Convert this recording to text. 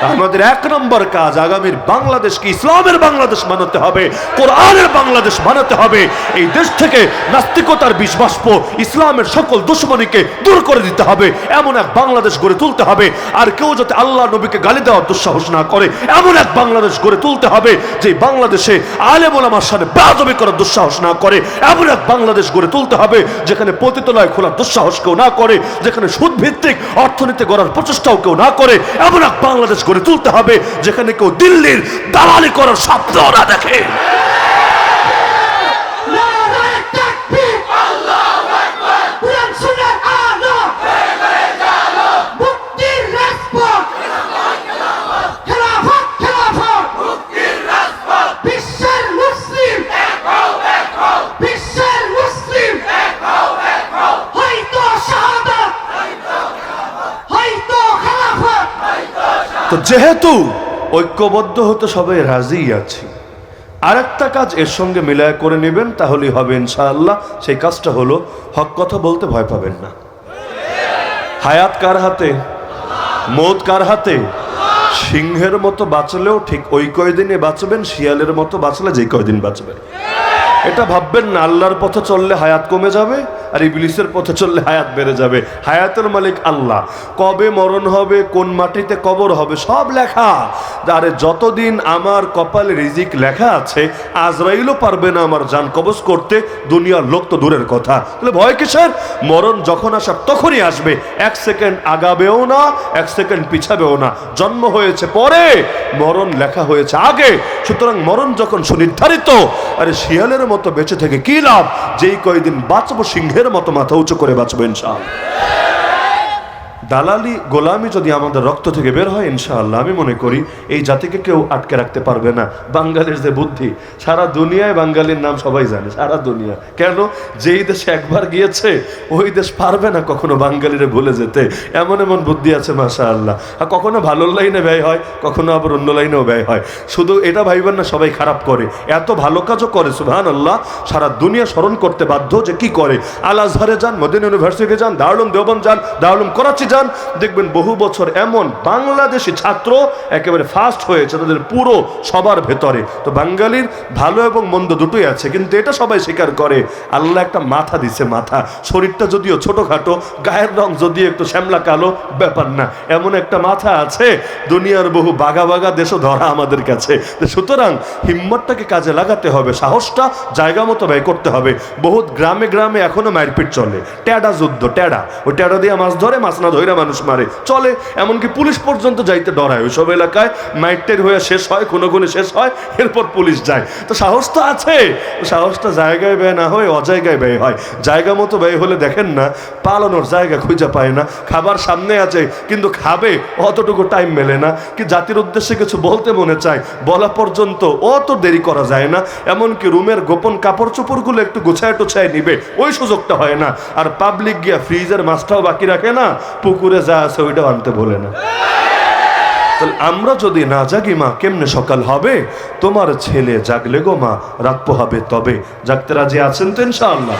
আমাদের এক নম্বর কাজ, আগামীর বাংলাদেশকে ইসলামের বাংলাদেশ বানাতে হবে, কোরআনের বাংলাদেশ বানাতে হবে। এই দেশ থেকে নাস্তিকতার বিষ বাষ্প, ইসলামের সকল দুশ্মনীকে দূর করে দিতে হবে। এমন এক বাংলাদেশ গড়ে তুলতে হবে, আর কেউ যাতে আল্লাহ নবীকে গালি দেওয়ার দুঃসাহস না করে এমন এক বাংলাদেশ গড়ে তুলতে হবে, যে বাংলাদেশে আলেম ওলামার সাথে বেয়াদবি করার দুঃসাহস না করে। এমন এক বাংলাদেশ গড়ে তুলতে হবে যেখানে পতিতালয় খোলার দুঃসাহস কেউ না করে, যেখানে সুদ ভিত্তিক অর্থনীতি গড়ার প্রচেষ্টাও কেউ না করে। এমন এক বাংলাদেশ গড়ে তুলতে হবে যেখানে কেউ দিল্লির দালালি করার স্বপ্ন না দেখে। তো যেহেতু ঐক্যবদ্ধ হতে সবাই রাজি আছি, আরেকটা কাজ এর সঙ্গে মিলায় করে নেবেন, তাহলেই হবে ইনশাআল্লাহ। সেই কাজটা হলো, হক কথা বলতে ভয় পাবেন না। হায়াত কার হাতে? মৌত কার হাতে? সিংহের মতো বাঁচলেও ঠিক ওই কয়দিনে বাঁচবেন, শিয়ালের মতো বাঁচলে যে কয়দিন বাঁচবেন। এটা ভাববেন না আল্লাহর পথে চললে হায়াত কমে যাবে আর ইবলিসের পথে চললে হায়াত বেড়ে যাবে। হায়াতের মালিক আল্লাহ। কবে মরণ হবে, কোন মাটিতে কবর হবে, সব লেখা। আরে যতদিন আমার কপালে রিজিক লেখা আছে, আজরাইলও পারবে না আমার জান কবজ করতে, দুনিয়ার লোক তো দূরের কথা। তাহলে ভয় কিসের? মরণ যখন আসার তখনই আসবে, এক সেকেন্ড আগাবেও না, এক সেকেন্ড পিছাবেও না। জন্ম হয়েছে পরে, মরণ লেখা হয়েছে আগে। সুতরাং মরণ যখন সুনির্ধারিত, আরে শিয়ালের মতো বেঁচে থেকে কি লাভ? যেই কয়দিন বাঁচবো সিংহের মতো মাথা উঁচু করে বাঁচবো ইনশাআল্লাহ। দালালি গোলামি যদি আমাদের রক্ত থেকে বের হয় ইনশাআল্লাহ, আমি মনে করি এই জাতিকে কেউ আটকে রাখতে পারবে না। বাঙালির যে বুদ্ধি, সারা দুনিয়ায় বাঙালির নাম সবাই জানে, সারা দুনিয়া। কেন? যেই দেশে একবার গিয়েছে ওই দেশ পারবে না কখনো বাঙালিরে ভুলে যেতে। এমন এমন বুদ্ধি আছে মাশাআল্লাহ। আর কখনো ভালো লাইনে ব্যয় হয়, কখনো আবার অন্য লাইনেও ব্যয় হয়। শুধু এটা ভাইবেন না সবাই খারাপ করে, এত ভালো কাজও করে সুবহানাল্লাহ। সারা দুনিয়া স্মরণ করতে বাধ্য যে কি করে। আল আজহারে যান, মদিনা ইউনিভার্সিটি যান, দারুল উলুম দেওবন্দ যান, দারুল উলুম করাচি যান, দেখবেন বহু বছর এমন বাংলাদেশি ছাত্র একেবারে ফার্স্ট হয়েছে তাদের পুরো সবার ভেতরে। তো বাঙালির ভালো এবং মন্দ দুটোই আছে, কিন্তু এটা সবাই স্বীকার করে আল্লাহ একটা মাথা দিছে। মাথা, শরীরটা যদিও ছোটখাটো, গায়ের রং যদিও একটু শ্যামলা কালো, ব্যাপার না, এমন একটা মাথা আছে দুনিয়ার বহু বাঘা বাঘা দেশও ধরা আমাদের কাছে। সুতরাং হিম্মতটাকে কাজে লাগাতে হবে, সাহসটা জায়গা মতো ব্যয় করতে হবে। বহুত গ্রামে গ্রামে এখনো মারপিট চলে, ট্যাডা যুদ্ধ, ট্যাডা, ওই ট্যাডা দিয়ে মাছ ধরে, মাছ না ধরে মানুষ মারে, চলে। এমনকি পুলিশ পর্যন্ত যাইতে ডরায় ওইসব এলাকায়। মাইটের হয়ে শেষ হয়, কোনো কোনো শেষ হয়, এরপর পুলিশ যায়। তো সাহস তো আছে, সাহসটা জায়গায় ব্যয় না হয় অজায়গায় ব্যয় হয়। জায়গা মতো ব্যয় হলে দেখেন না পালানোর জায়গা খুঁজে পায় না। খাবার সামনে আছে কিন্তু খাবে অতটুকু টাইম মেলে না। কি জাতির উদ্দেশ্যে কিছু বলতে মনে চায়, বলা পর্যন্ত অত দেরি করা যায় না। এমনকি রুমের গোপন কাপড় চোপড়গুলো একটু গুছায় টুছায় নিবে, ওই সুযোগটা হয় না। আর পাবলিক গিয়া ফ্রিজের মাছটাও বাকি রাখে না, পুকুরে যা আছে ওইটাও আনতে বলে না। তাহলে আমরা যদি না জাগি মা, কেমনে সকাল হবে? তোমার ছেলে জাগলে গো মা, রাত পোহাবে তবে। জাগতে রাজি আছেন তো ইনশাআল্লাহ?